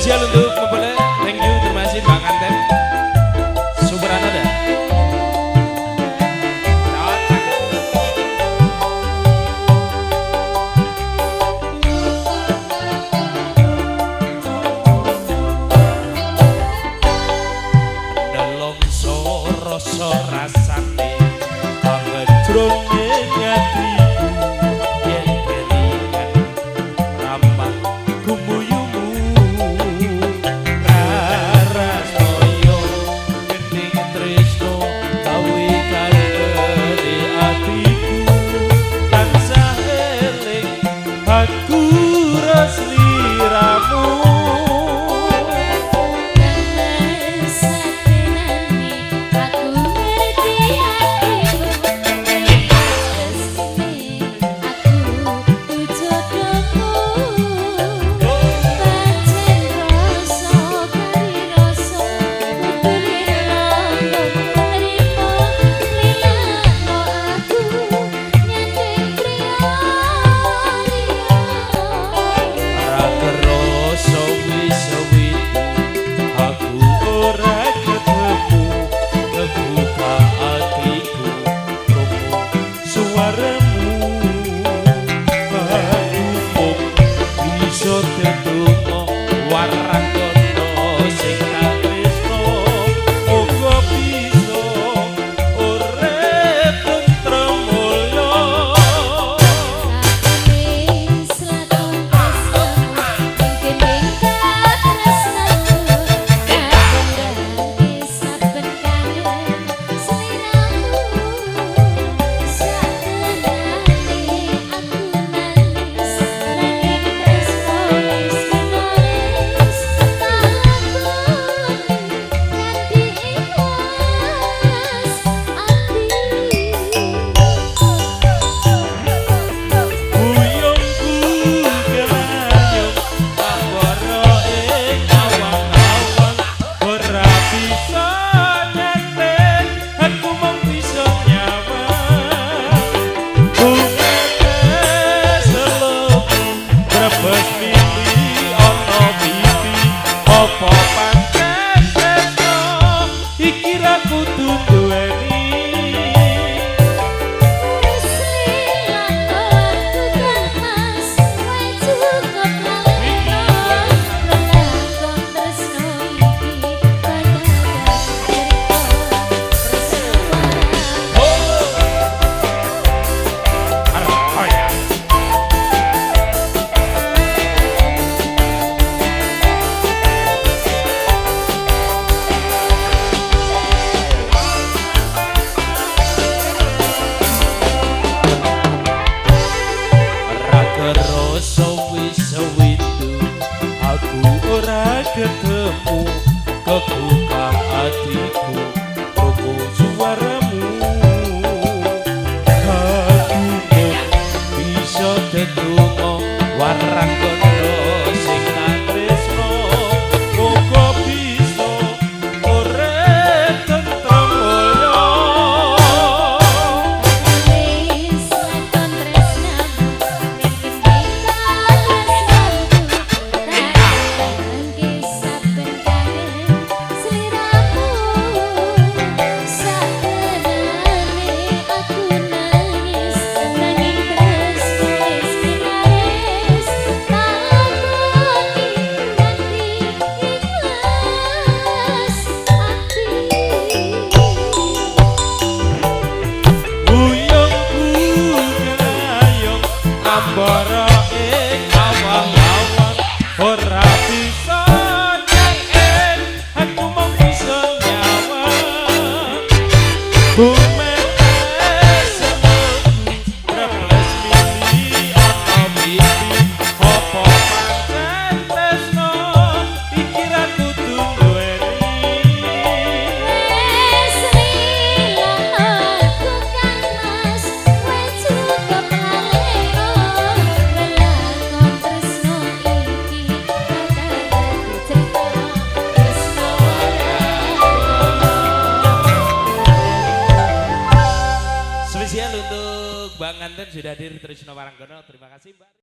Spesial untuk Mempelai. Thank you, terima kasih Bang Anten. Super Ananda. Rasa rasane kangedrone ngati yen kelingan rambah gumuyumu rarasoyo gending tresno gawe kalene atiku tansah eling aku sliramu. Ketemu kebuka hatiku toko suaramu aku bisa tetunggo warang kono sing tresno muga bisa urip tentrem mulya wis lakon bara ing awang-awang ora bisa nyangen aku mau bisa nyawang bumetes semengku reples mili ana mimpi apa pancen tresno pikiranku duweni wis rilanku kan mas wis cukup Spesial untuk Bang Anten sudah hadir Trisno Waranggono. Terima kasih Mbak.